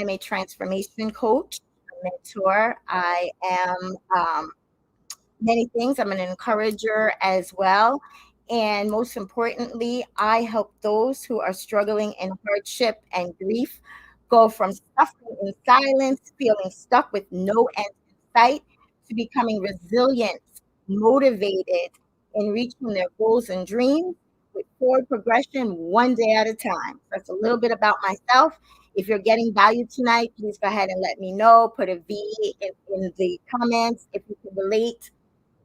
am a transformation coach, a mentor. I am many things. I'm an encourager as well. And most importantly, I help those who are struggling in hardship and grief go from suffering in silence, feeling stuck with no end in sight, to becoming resilient, motivated, and reaching their goals and dreams with forward progression one day at a time. That's a little bit about myself. If you're getting value tonight, please go ahead and let me know. Put a V in the comments if you can relate.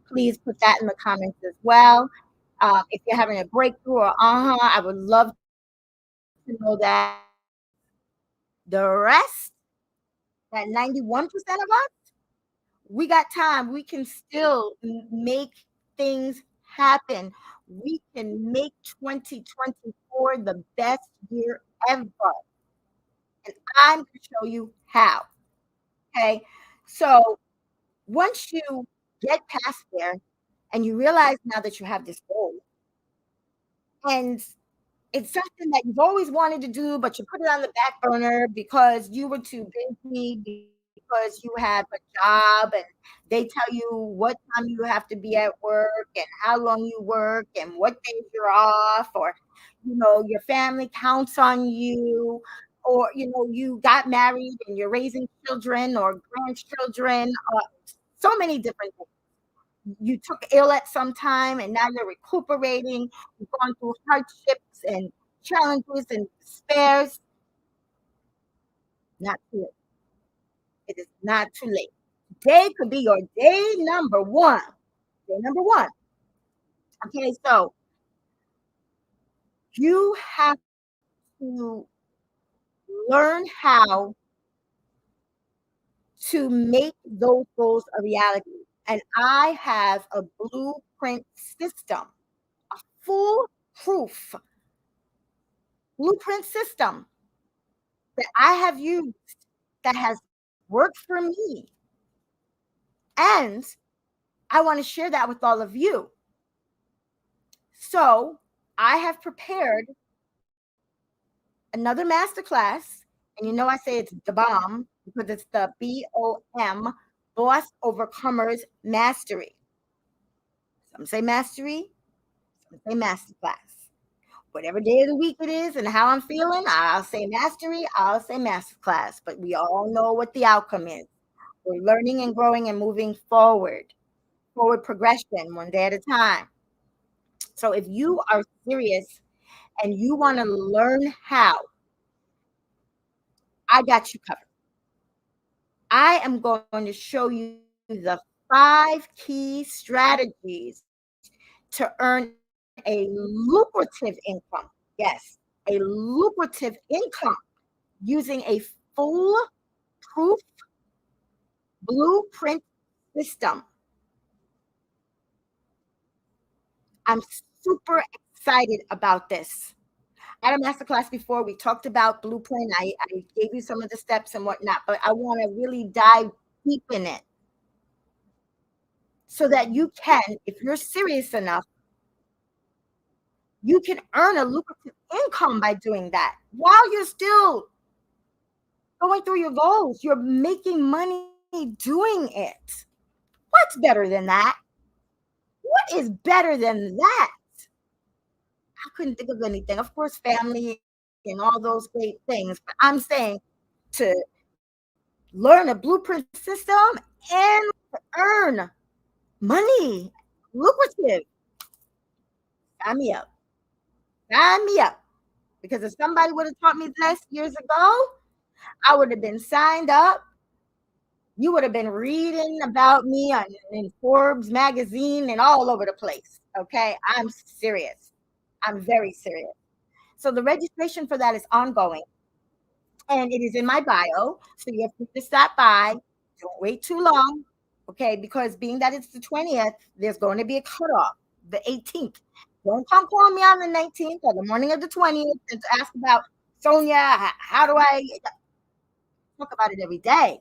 Please put that in the comments as well. If you're having a breakthrough or I would love to know that as well. The rest, that 91% of us, we got time. We can still make things happen. We can make 2024 the best year ever. And I'm going to show you how. Okay. So once you get past there and you realize now that you have this goal, and it's something that you've always wanted to do, but you put it on the back burner because you were too busy, because you have a job and they tell you what time you have to be at work and how long you work and what days you're off, or, your family counts on you, or, you got married and you're raising children or grandchildren, so many different things. You took ill at some time and now you're recuperating. You've gone through hardships and challenges and despairs. Not too late. It is not too late. Today could be your day number one. Day number one. Okay, so you have to learn how to make those goals a reality. And I have a blueprint system, a foolproof blueprint system that I have used that has worked for me. And I want to share that with all of you. So I have prepared another masterclass. And I say it's the bomb because it's the BOM, Boss Overcomers Mastery. Some say mastery, some say masterclass. Whatever day of the week it is and how I'm feeling, I'll say mastery, I'll say masterclass. But we all know what the outcome is. We're learning and growing and moving forward progression one day at a time. So if you are serious and you want to learn how, I got you covered. I am going to show you the 5 key strategies to earn a lucrative income. Yes, a lucrative income using a foolproof blueprint system. I'm super excited about this. I had a masterclass before. We talked about blueprint. I gave you some of the steps and whatnot, but I want to really dive deep in it so that you can, if you're serious enough, you can earn a lucrative income by doing that while you're still going through your goals. You're making money doing it. What's better than that? What is better than that? I couldn't think of anything. Of course, family and all those great things. But I'm saying to learn a blueprint system and earn money, lucrative. Sign me up. Sign me up. Because if somebody would have taught me this years ago, I would have been signed up. You would have been reading about me in Forbes magazine and all over the place. Okay, I'm serious. I'm very serious. So the registration for that is ongoing. And it is in my bio. So you have to stop by. Don't wait too long. Okay, because being that it's the 20th, there's going to be a cutoff, the 18th. Don't come call me on the 19th or the morning of the 20th and to ask about, Sonya, how do I talk about it every day?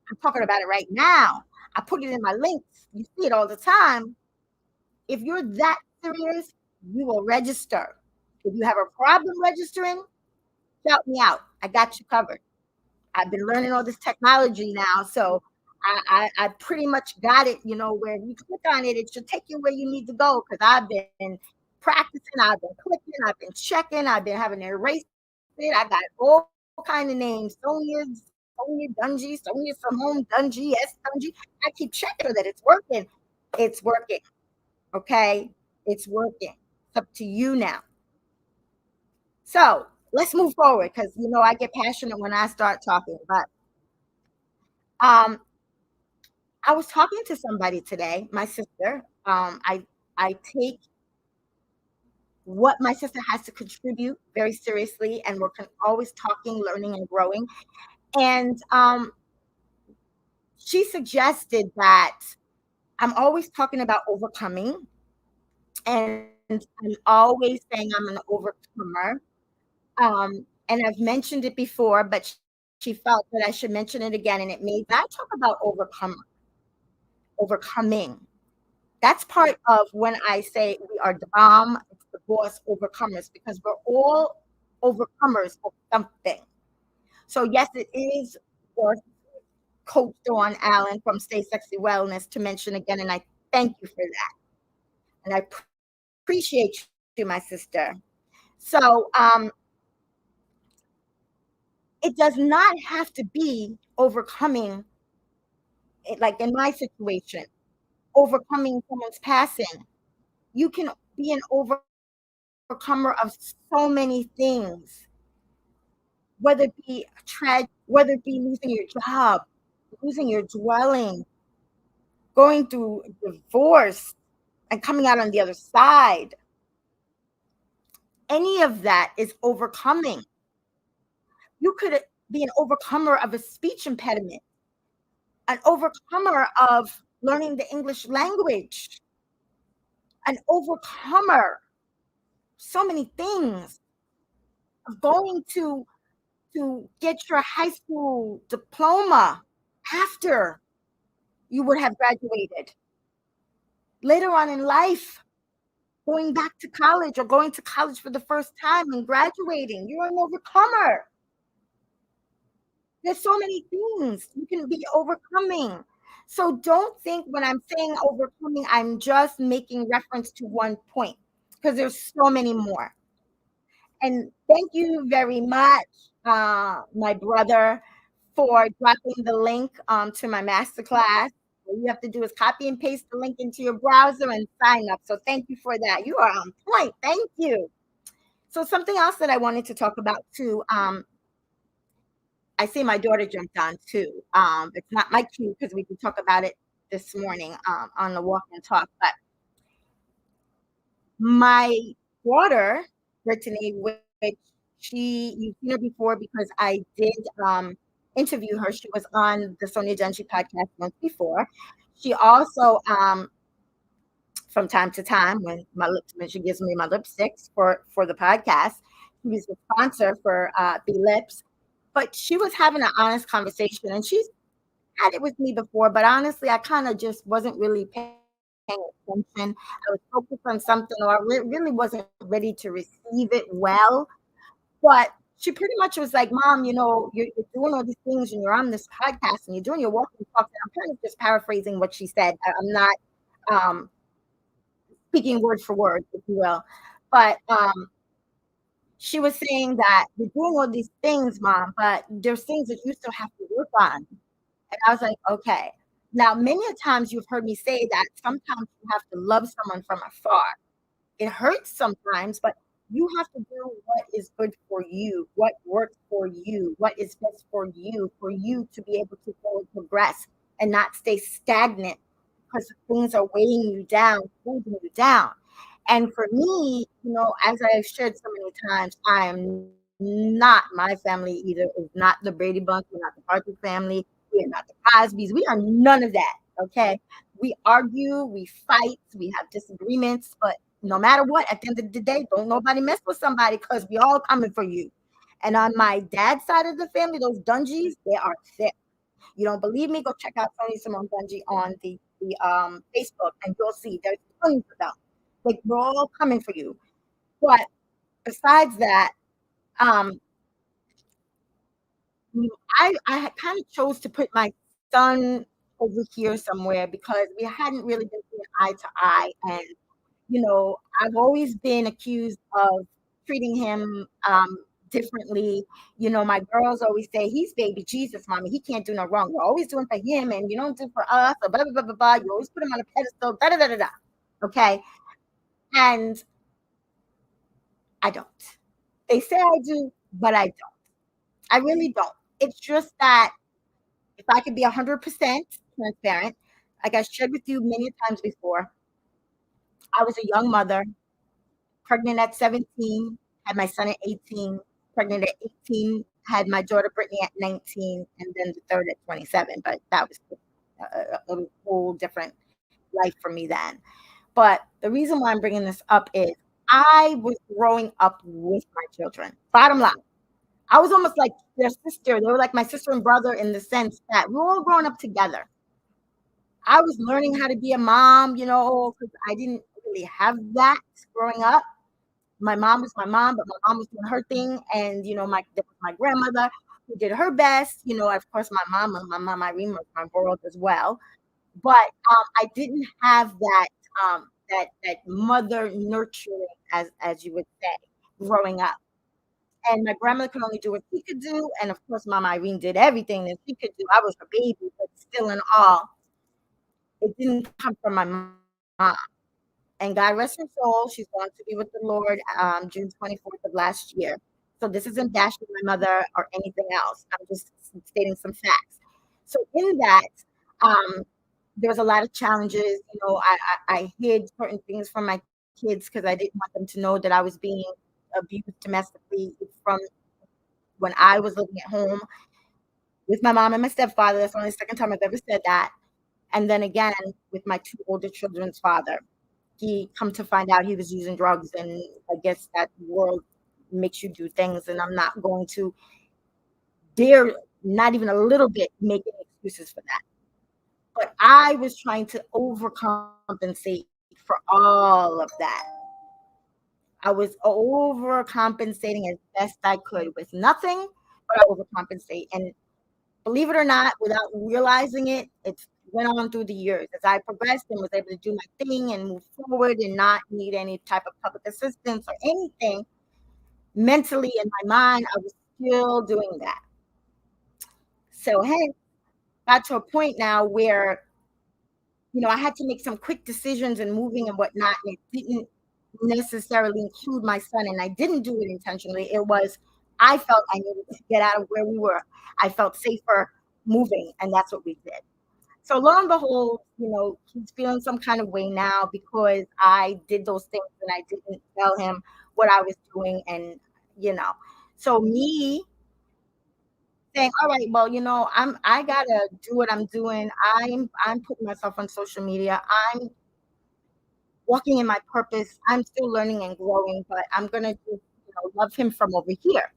I'm talking about it right now. I put it in my links. You see it all the time. If you're that serious, you will register. If you have a problem registering, shout me out. I got you covered. I've been learning all this technology now, so I pretty much got it. Where you click on it, it should take you where you need to go. Because I've been practicing, I've been clicking, I've been checking, I've been having to erase it. I got all kind of names: Sonya Dungee, Sonya Simone Dungee, S Dungee. I keep checking that it's working. It's working. Okay, it's working. It's up to you now. So let's move forward because I get passionate when I start talking. But um, I was talking to somebody today, my sister. I take what my sister has to contribute very seriously, and we're always talking, learning, and growing. And she suggested that I'm always talking about overcoming, and I'm always saying I'm an overcomer. And I've mentioned it before, but she felt that I should mention it again, and it made that talk about overcoming. That's part of when I say we are the bomb, it's the boss overcomers, because we're all overcomers of something. So yes, it is worth Coach Dawn Allen from Stay Sexy Wellness to mention again, and I thank you for that, and I appreciate you, my sister. So it does not have to be overcoming, like in my situation, overcoming someone's passing. You can be an overcomer of so many things, whether it be tragedy, whether it be losing your job, losing your dwelling, going through divorce, and coming out on the other side. Any of that is overcoming. You could be an overcomer of a speech impediment, an overcomer of learning the English language, an overcomer, so many things, of going to get your high school diploma after you would have graduated. Later on in life, going back to college or going to college for the first time and graduating, you're an overcomer. There's so many things you can be overcoming. So don't think when I'm saying overcoming, I'm just making reference to one point, because there's so many more. And thank you very much, my brother, for dropping the link to my masterclass. All you have to do is copy and paste the link into your browser and sign up. So thank you for that. You are on point. Thank you. So something else that I wanted to talk about too. I see my daughter jumped on too. It's not my cue because we can talk about it this morning on the walk and talk. But my daughter, Brittany, which you've seen her before because I did interview her. She was on the Sonya Dungee podcast once before. She also, from time to time, when she gives me my lipsticks for the podcast, she was the sponsor for Be Lips. But she was having an honest conversation, and she's had it with me before, but honestly, I kind of just wasn't really paying attention. I was focused on something, or I really wasn't ready to receive it well. But she pretty much was like, "Mom, you're doing all these things, and you're on this podcast, and you're doing your walking talk." And I'm kind of just paraphrasing what she said. I'm not um, speaking word for word, if you will. But she was saying that you're doing all these things, Mom, but there's things that you still have to work on. And I was like, okay. Now, many a times you've heard me say that sometimes you have to love someone from afar. It hurts sometimes, but you have to do what is good for you, what works for you, what is best for you to be able to go and progress and not stay stagnant because things are weighing you down, holding you down. And for me, as I've shared so many times, I am not, my family either is not the Brady Bunch, we're not the Parker family, we are not the Cosbys, we are none of that. Okay. We argue, we fight, we have disagreements, but no matter what, at the end of the day, don't nobody mess with somebody because we all coming for you. And on my dad's side of the family, those Dungees, they are thick. You don't believe me? Go check out Tony Simone Dungee on the Facebook, and you'll see there's tons of them. Like we're all coming for you. But besides that, um, mm, I had kind of chose to put my son over here somewhere because we hadn't really been seeing eye to eye, and I've always been accused of treating him differently. My girls always say he's baby Jesus, mommy. He can't do no wrong. You're always doing for him, and you don't do for us. Or blah blah blah blah blah. You always put him on a pedestal. Da da da da da. Okay, and I don't. They say I do, but I don't. I really don't. It's just that if I could be 100% transparent, like I shared with you many times before, I was a young mother, pregnant at 17, had my son at 18, pregnant at 18, had my daughter Brittany at 19, and then the third at 27. But that was a whole different life for me then. But the reason why I'm bringing this up is I was growing up with my children. Bottom line, I was almost like their sister. They were like my sister and brother in the sense that we were all growing up together. I was learning how to be a mom, because I didn't really have that growing up. My mom was my mom, but my mom was doing her thing, and there was my grandmother who did her best. Of course, my mom Irene was my world as well. But I didn't have that mother nurturing, as you would say, growing up. And my grandmother could only do what she could do, and of course, Mama Irene did everything that she could do. I was her baby, but still, in all, it didn't come from my mom. And God rest her soul. She's going to be with the Lord June 24th of last year. So this isn't bashing my mother or anything else. I'm just stating some facts. So in that, um, there was a lot of challenges. I hid certain things from my kids because I didn't want them to know that I was being abused domestically from when I was living at home with my mom and my stepfather. That's only the second time I've ever said that. And then again with my two older children's father. He come to find out he was using drugs, and I guess that world makes you do things, and I'm not going to dare, not even a little bit, make any excuses for that. But I was trying to overcompensate for all of that. I was overcompensating as best I could with nothing, but I overcompensate. And believe it or not, without realizing it, it went on through the years as I progressed and was able to do my thing and move forward and not need any type of public assistance or anything. Mentally in my mind, I was still doing that. So, hey, got to a point now where I had to make some quick decisions and moving and whatnot, and it didn't necessarily include my son, and I didn't do it intentionally. It was I felt I needed to get out of where we were. I felt safer moving, and that's what we did. So lo and behold, he's feeling some kind of way now because I did those things and I didn't tell him what I was doing, and you know, so me saying, all right, well, I gotta do what I'm doing. I'm putting myself on social media. I'm walking in my purpose. I'm still learning and growing, but I'm gonna just love him from over here.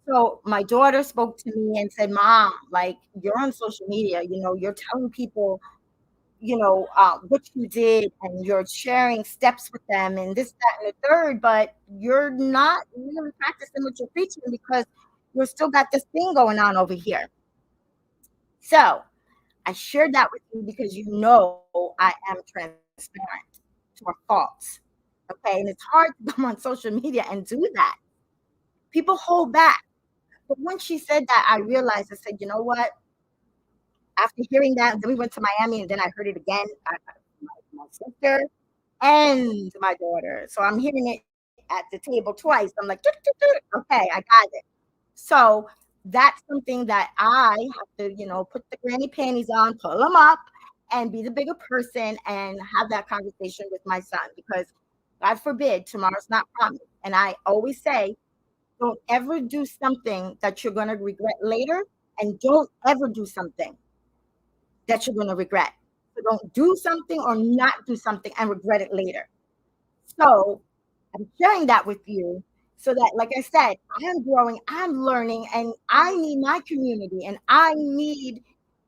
So my daughter spoke to me and said, "Mom, like you're on social media. You're telling people, what you did, and you're sharing steps with them, and this, that, and the third, but you're not really practicing what you're preaching because you're still got this thing going on over here." So I shared that with you because I am transparent to a fault. Okay. And it's hard to come on social media and do that. People hold back. But when she said that, I realized, I said, you know what? After hearing that, then we went to Miami and then I heard it again. My sister and my daughter. So I'm hearing it at the table twice. I'm like, "Tut, tut, tut." Okay, I got it. So that's something that I have to, put the granny panties on, pull them up, and be the bigger person and have that conversation with my son because God forbid tomorrow's not promised. And I always say, don't ever do something that you're going to regret later, and don't ever do something that you're going to regret. So don't do something or not do something and regret it later. So I'm sharing that with you so that, like I said, I am growing, I'm learning, and I need my community and I need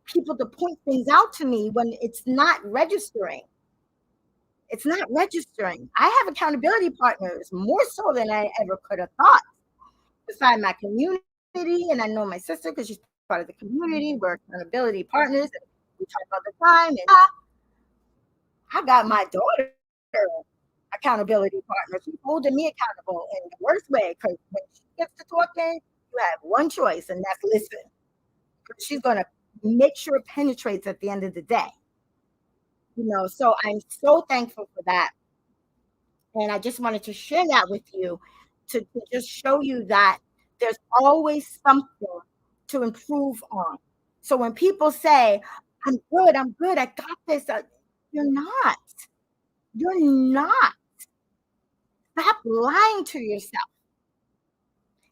people to point things out to me when it's not registering. It's not registering. I have accountability partners more so than I ever could have thought beside my community. city, and I know my sister because she's part of the community. We're accountability partners. And we talk all the time. And I got my daughter accountability partner. She's holding me accountable in the worst way because when she gets to talking, you have one choice, and that's listen. Because she's going to make sure it penetrates at the end of the day. So I'm so thankful for that. And I just wanted to share that with you to just show you that there's always something to improve on. So when people say, I'm good, I got this, you're not. You're not. Stop lying to yourself.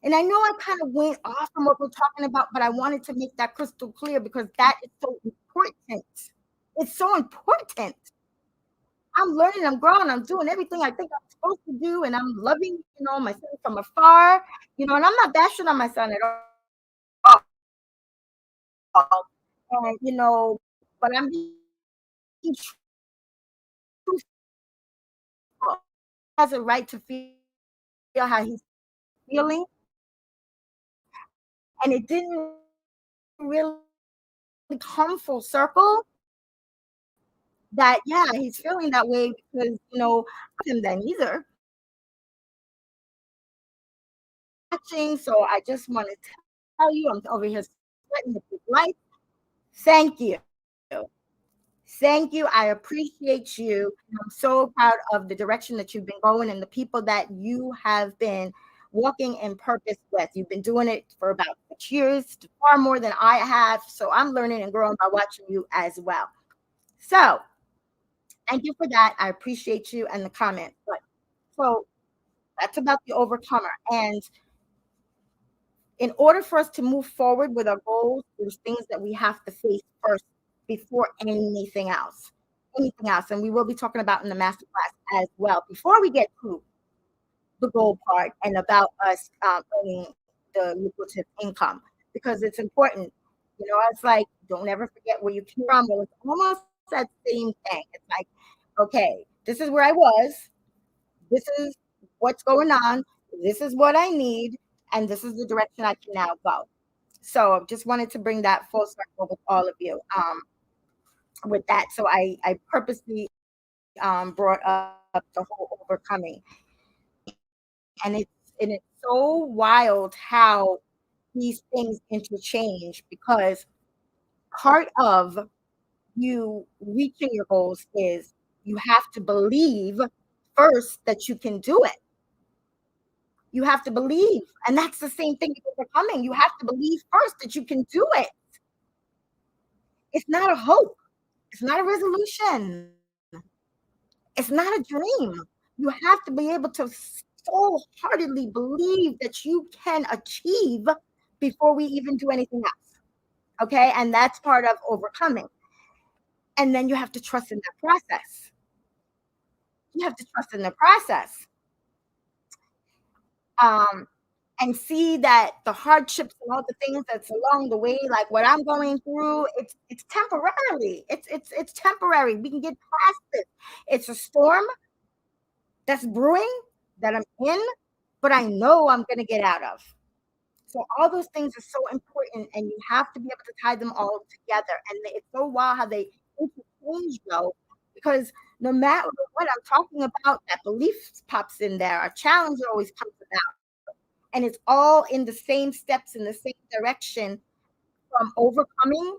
And I know I kind of went off from what we're talking about, but I wanted to make that crystal clear because that is so important. It's so important. I'm learning, I'm growing, I'm doing everything I think I'm supposed to do, and I'm loving, my son from afar, and I'm not bashing on my son at all. And but I'm being truthful. He has a right to feel how he's feeling, and it didn't really come full circle that yeah, he's feeling that way because him then either. So I just wanted to tell you I'm over here sweating with his life. Thank you. Thank you. I appreciate you. I'm so proud of the direction that you've been going and the people that you have been walking in purpose with. You've been doing it for about 6 years, far more than I have. So I'm learning and growing by watching you as well. So thank you for that. I appreciate you and the comment. But so that's about the overcomer. And in order for us to move forward with our goals, there's things that we have to face first before anything else. Anything else. And we will be talking about in the masterclass as well. Before we get to the goal part and about us earning the lucrative income, because it's important. It's like, don't ever forget where you came from. But it's almost that same thing. It's like, okay, this is where I was. This is what's going on. This is what I need. And this is the direction I can now go. So just wanted to bring that full circle with all of you with that. So I purposely brought up the whole overcoming. And it's so wild how these things interchange because part of you reaching your goals is you have to believe first that you can do it. You have to believe. And that's the same thing with overcoming. You have to believe first that you can do it. It's not a hope. It's not a resolution. It's not a dream. You have to be able to wholeheartedly believe that you can achieve before we even do anything else. Okay. And that's part of overcoming. And then you have to trust in that process. You have to trust in the process. Um, and see that the hardships and all the things that's along the way, like what I'm going through, it's temporarily. It's temporary. We can get past this. It's a storm that's brewing that I'm in, but I know I'm gonna get out of. So all those things are so important, and you have to be able to tie them all together. And it's so wild how they interchange though, because no matter what I'm talking about, that belief pops in there. A challenge always comes about. And it's all in the same steps in the same direction from overcoming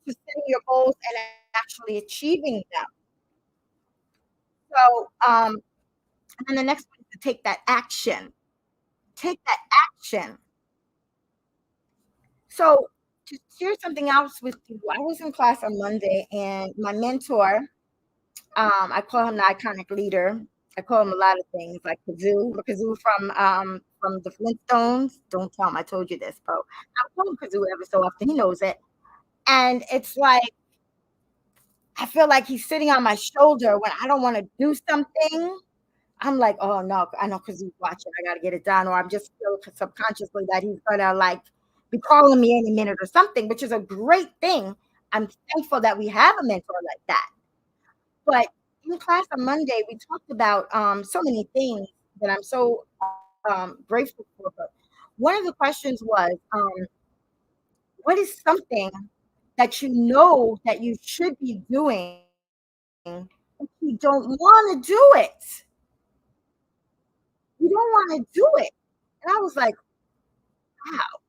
to setting your goals and actually achieving them. So, and then the next one is to take that action. Take that action. So, to share something else with you, I was in class on Monday, and my mentor, I call him the iconic leader. I call him a lot of things, like Kazoo from the Flintstones. Don't tell him I told you this, bro. I call him Kazoo ever so often. He knows it. And it's like, I feel like he's sitting on my shoulder when I don't want to do something. I'm like, oh no, I know because he's watching. I got to get it done. Or I'm just feel subconsciously that he's going to like be calling me any minute or something, which is a great thing. I'm thankful that we have a mentor like that. But in class on Monday, we talked about so many things that I'm so grateful for. One of the questions was, what is something that you know that you should be doing, but you don't wanna do it? You don't wanna do it. And I was like, "Wow,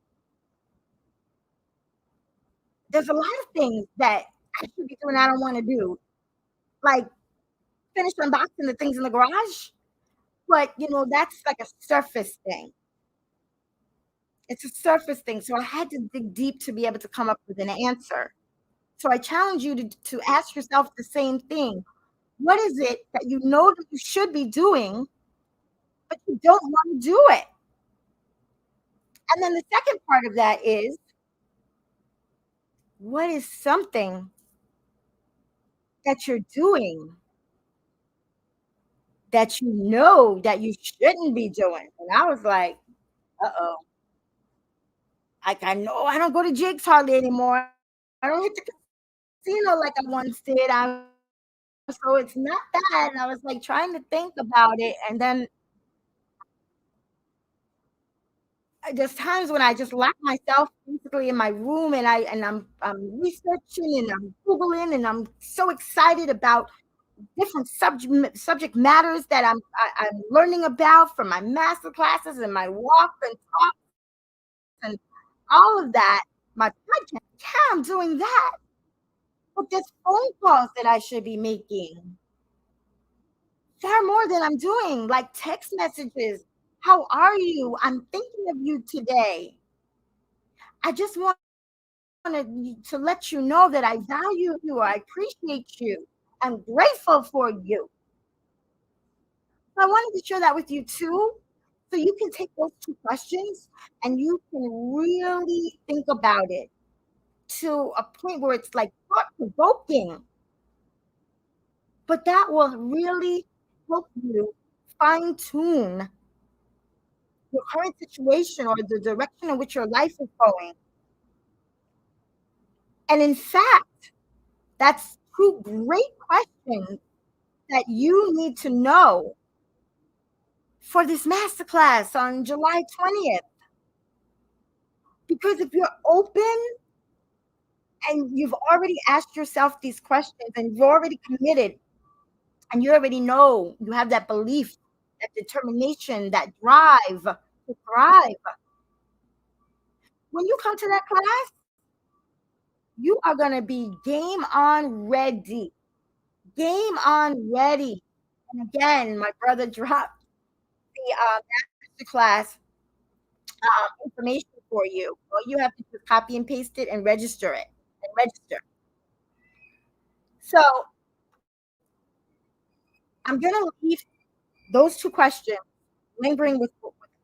there's a lot of things that I should be doing I don't wanna do." Like, finish unboxing the things in the garage, but, that's like a surface thing. It's a surface thing, so I had to dig deep to be able to come up with an answer. So I challenge you to ask yourself the same thing. What is it that you know that you should be doing, but you don't wanna do it? And then the second part of that is, what is something that you're doing that you know that you shouldn't be doing? And I was like, "Uh-oh." Like, I know I don't go to jigs hardly anymore. I don't hit the casino like I once did. So it's not that. And I was, like, trying to think about it, and then there's times when I just lock myself basically in my room, and I'm researching and I'm Googling, and I'm so excited about different subject matters that I'm learning about from my master classes and my walks and talks and all of that. My podcast, yeah, I'm doing that. But there's phone calls that I should be making. Far more than I'm doing, like text messages. How are you? I'm thinking of you today. I just wanted to let you know that I value you. I appreciate you. I'm grateful for you. So I wanted to share that with you too. So you can take those two questions and you can really think about it to a point where it's like thought provoking, but that will really help you fine tune your current situation or the direction in which your life is going. And in fact, that's two great questions that you need to know for this masterclass on July 20th. Because if you're open and you've already asked yourself these questions and you're already committed and you already know you have that belief, that determination, that drive to thrive, when you come to that class, you are going to be game on ready. Game on ready. And again, my brother dropped the masterclass information for you. All you have to do is copy and paste it and register it and register. So I'm going to leave those two questions lingering with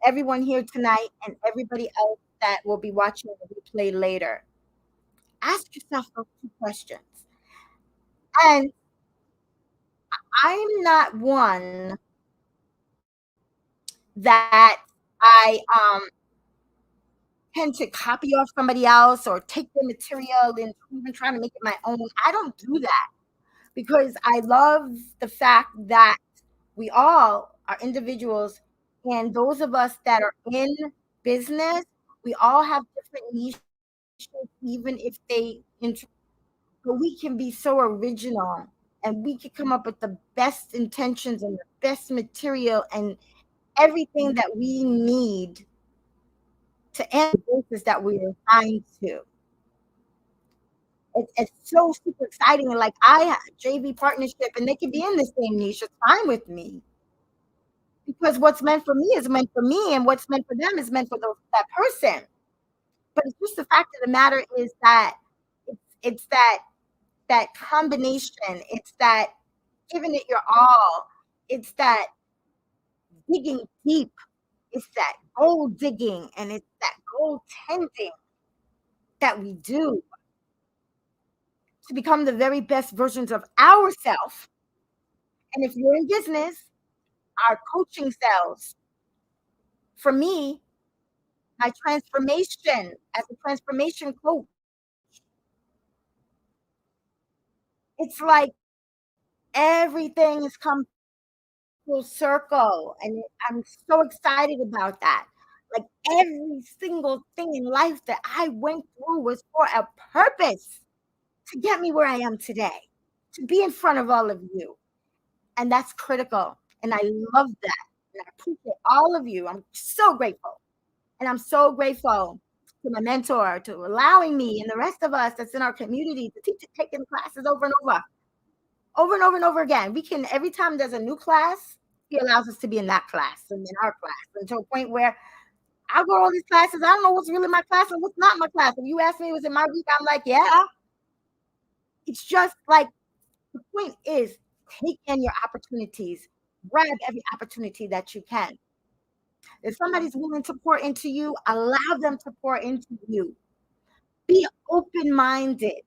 everyone here tonight and everybody else that will be watching the replay later. Ask yourself those two questions. And I'm not one that I tend to copy off somebody else or take their material and even trying to make it my own. I don't do that because I love the fact that we all are individuals, and those of us that are in business, we all have different niches, even if but we can be so original and we can come up with the best intentions and the best material and everything that we need to end the business that we are assigned to. It's so super exciting. And like I have JV partnership and they can be in the same niche. It's fine with me because what's meant for me is meant for me, and what's meant for them is meant for that person. But it's just the fact of the matter is that it's that combination. It's that giving it your all. It's that digging deep. It's that gold digging and it's that gold tending that we do to become the very best versions of ourselves. And if you're in business, our coaching selves. For me, my transformation as a transformation coach, it's like everything has come full circle. And I'm so excited about that. Like every single thing in life that I went through was for a purpose to get me where I am today, to be in front of all of you. And that's critical. And I love that. And I appreciate all of you. I'm so grateful. And I'm so grateful to my mentor to allowing me and the rest of us that's in our community to teach taking classes over and over, over and over and over again. We can, every time there's a new class, he allows us to be in that class and in our class, and to a point where I go to all these classes. I don't know what's really my class and what's not my class. If you ask me, was it my week? I'm like, yeah. It's just like the point is take in your opportunities, grab every opportunity that you can. If somebody's willing to pour into you, allow them to pour into you. Be open minded.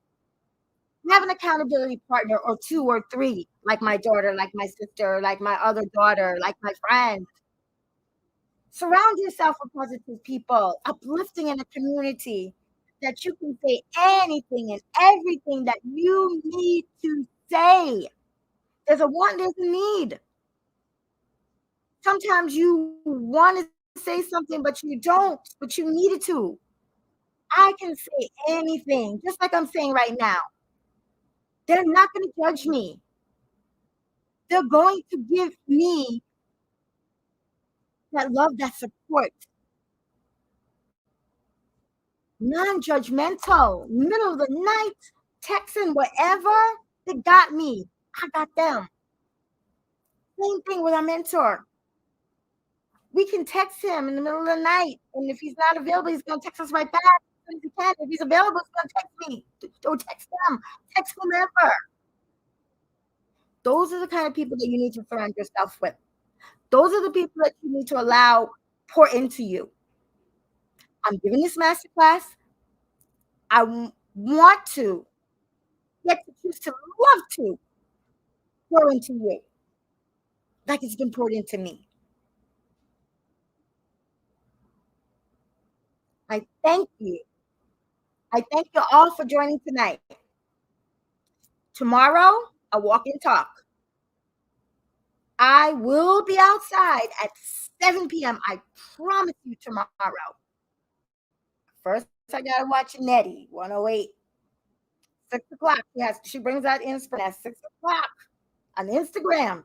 Have an accountability partner or two or three, like my daughter, like my sister, like my other daughter, like my friend. Surround yourself with positive people, uplifting in a community that you can say anything and everything that you need to say. There's a want, there's a need. Sometimes you want to say something, but you don't, but you needed to. I can say anything, just like I'm saying right now. They're not going to judge me. They're going to give me that love, that support, non-judgmental, middle of the night, texting, whatever. They got me. I got them. Same thing with our mentor. We can text him in the middle of the night, and if he's not available, he's going to text us right back as soon as he can. If he's available, he's going to text me. Or text them. Text whomever. Those are the kind of people that you need to surround yourself with. Those are the people that you need to allow pour into you. I'm giving this masterclass. I want to get to choose to love to pour into you like it's been poured into me. I thank you. I thank you all for joining tonight. Tomorrow, a walk and talk. I will be outside at 7 p.m. I promise you tomorrow. First, I gotta watch Nettie 108. 6 o'clock. Yes, she brings out inspiration at 6 o'clock on Instagram.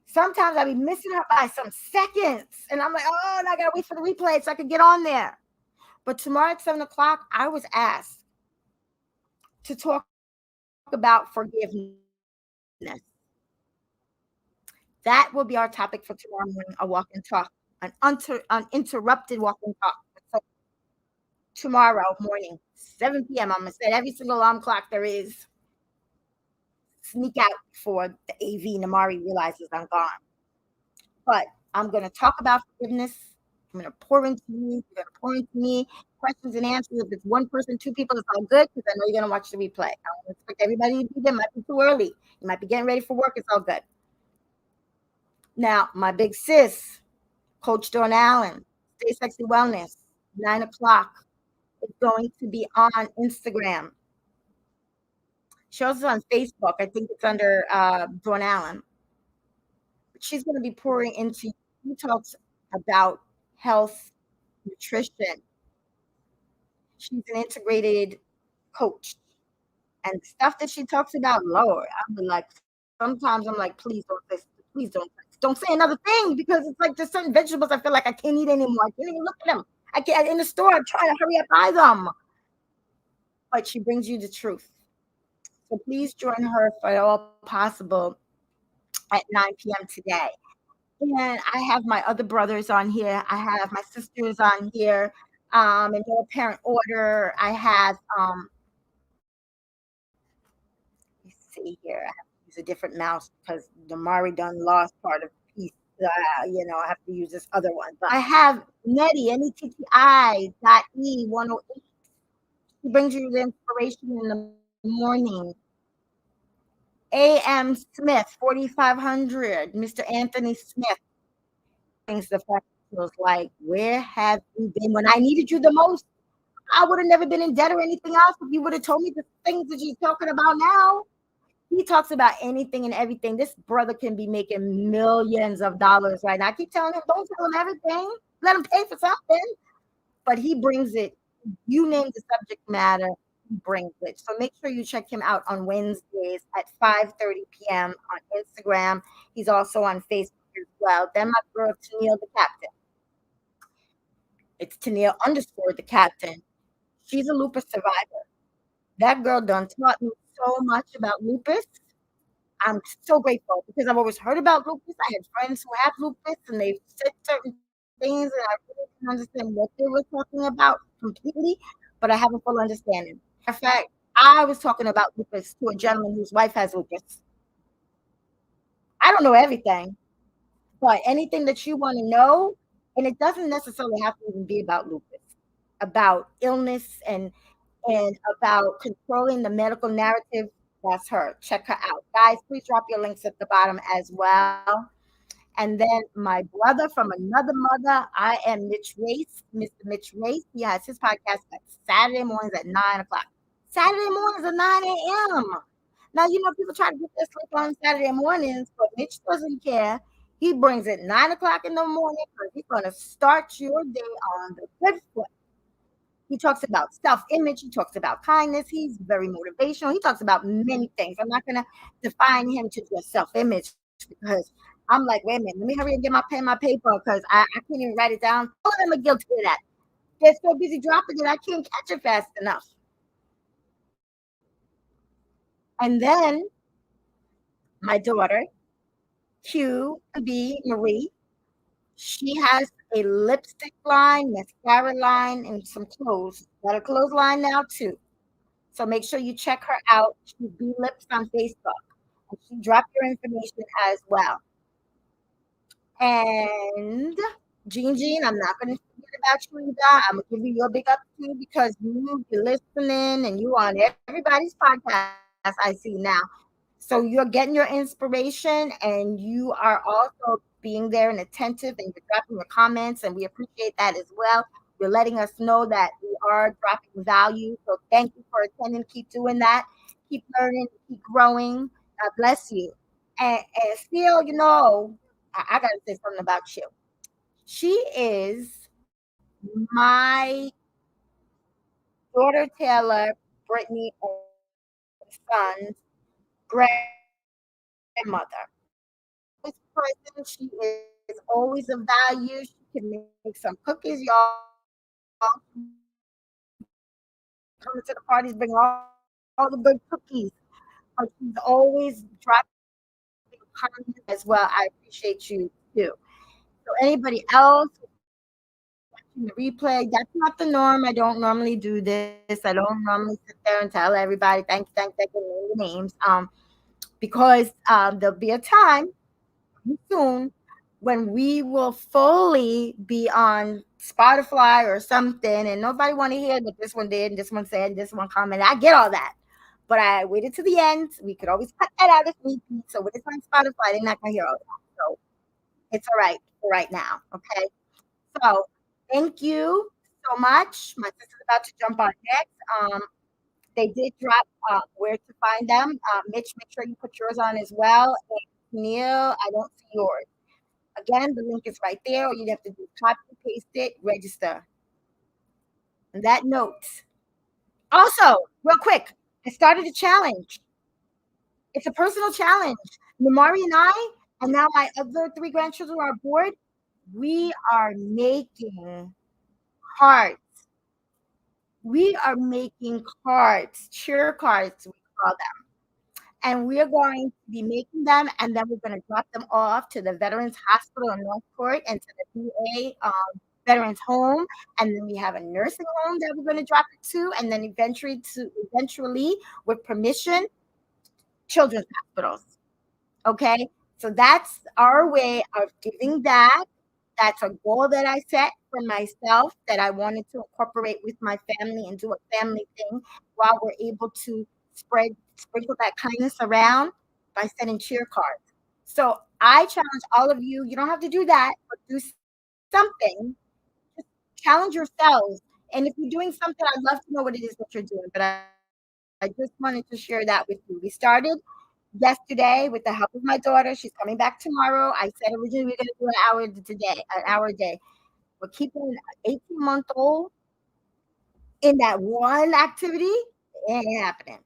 Sometimes I'll be missing her by some seconds. And I'm like, oh, and I gotta wait for the replay so I can get on there. But tomorrow at 7 o'clock, I was asked to talk about forgiveness. That will be our topic for tomorrow morning, a walk and talk, an uninterrupted walk and talk. So tomorrow morning, 7 p.m. I'm going to set every single alarm clock there is. Sneak out before the AV Namari realizes I'm gone. But I'm going to talk about forgiveness. I'm going to pour into you. You're going to pour into me. Questions and answers. If it's one person, two people, it's all good because I know you're going to watch the replay. I don't expect everybody to be there. It might be too early. You might be getting ready for work. It's all good. Now, my big sis, Coach Dawn Allen, Stay Sexy Wellness, 9 o'clock. It's going to be on Instagram. She also on Facebook. I think it's under Dawn Allen. She's going to be pouring into, she talks about health, nutrition. She's an integrated coach. And stuff that she talks about, Lord, I'm like, sometimes I'm like, please don't say another thing, because it's like there's certain vegetables I feel like I can't eat anymore. I can't even look at them. I can't in the store. I'm trying to hurry up buy them. But she brings you the truth. So please join her if at all possible at 9 p.m. today. And I have my other brothers on here. I have my sisters on here. In no apparent order. I have let's see here. I have to use a different mouse because Damari done lost part of the piece. I have to use this other one. But I have Nettie, NETTI.E108. She brings you the inspiration in the morning. A.M. Smith, 4500. Mr. Anthony Smith brings the fact feels like, where have you been when I needed you the most? I would have never been in debt or anything else if you would have told me the things that you're talking about now. He talks about anything and everything. This brother can be making millions of dollars right now. I keep telling him, don't tell him everything. let him pay for something, but he brings it. You name the subject matter, he brings it. So make sure you check him out on Wednesdays at 5:30 p.m. on Instagram. He's also on Facebook as well. Then my girl Tennille the Captain. It's Tennille underscore the Captain. She's a lupus survivor. That girl done taught me so much about lupus. I'm so grateful because I've always heard about lupus. I had friends who have lupus and they've said certain things and I really didn't understand what they were talking about completely, but I have a full understanding. Matter of fact, I was talking about lupus to a gentleman whose wife has lupus. I don't know everything, but anything that you want to know, and it doesn't necessarily have to even be about lupus, about illness and about controlling the medical narrative, that's her. Check her out. Guys, please drop your links at the bottom as well. And then my brother from another mother, I am Mitch Race, Mr. Mitch Race. He has his podcast at Saturday mornings at 9 o'clock. Saturday mornings at 9 a.m. Now, people try to get their sleep on Saturday mornings, but Mitch doesn't care. He brings it 9 o'clock in the morning because he's going to start your day on the good foot. He talks about self-image. He talks about kindness. He's very motivational. He talks about many things. I'm not going to define him to just self-image because I'm like, wait a minute, let me hurry and get my pen, my paper, because I can't even write it down. All of them are guilty of that. They're so busy dropping it, I can't catch it fast enough. And then my daughter, Marie, she has a lipstick line, mascara line, and some clothes. Got a clothes line now too. So make sure you check her out. She B Lips on Facebook. And she dropped your information as well. And Jean, I'm not going to forget about you either. I'm going to give you your big up too because you're listening and you on everybody's podcast I see now. So you're getting your inspiration and you are also being there and attentive and you're dropping your comments and we appreciate that as well. You're letting us know that we are dropping value. So thank you for attending. Keep doing that. Keep learning. Keep growing. God bless you. And still, I got to say something about you. She is my daughter Taylor, Brittany, and son's grandmother. Always present. She is always of value. She can make some cookies, y'all. Coming to the parties, bring all the good cookies. But she's always dropping comments as well. I appreciate you too. So anybody else watching the replay, that's not the norm. I don't normally do this. I don't normally sit there and tell everybody thank you, name the names. Because there'll be a time soon when we will fully be on Spotify or something, and nobody want to hear that this one did, and this one said, this one commented. I get all that, but I waited to the end. We could always cut that out if need be. So when it's on Spotify, they're not gonna hear all that. So it's all right for right now. Okay. So thank you so much. My sister's about to jump on next. They did drop where to find them. Mitch, make sure you put yours on as well. And Neil, I don't see yours. Again, the link is right there. All you have to do is copy, paste it, register. On that note, also, real quick, I started a challenge. It's a personal challenge. Namari and I, and now my other 3 grandchildren are bored. We are making cards. We are making cards, cheer cards, we call them. And we're going to be making them, and then we're going to drop them off to the Veterans Hospital in Northport and to the VA Veterans Home, and then we have a nursing home that we're going to drop it to, and then eventually, with permission, children's hospitals. Okay, so that's our way of giving back. That's a goal that I set for myself that I wanted to incorporate with my family and do a family thing while we're able to sprinkle that kindness around by sending cheer cards. So I challenge all of you, you don't have to do that, but do something. Just challenge yourselves. And if you're doing something, I'd love to know what it is that you're doing. But I just wanted to share that with you. We started yesterday with the help of my daughter. She's coming back tomorrow. I said originally we are going to do an hour a day. but keeping an 18-month-old in that one activity ain't happening.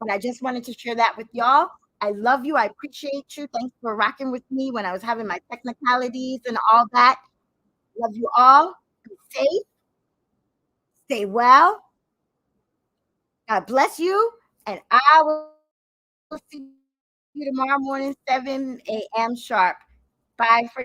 But I just wanted to share that with y'all. I love you. I appreciate you. Thanks for rocking with me when I was having my technicalities and all that. Love you all. Be safe. Stay well. God bless you. And I will see you tomorrow morning, 7 a.m. sharp. Bye for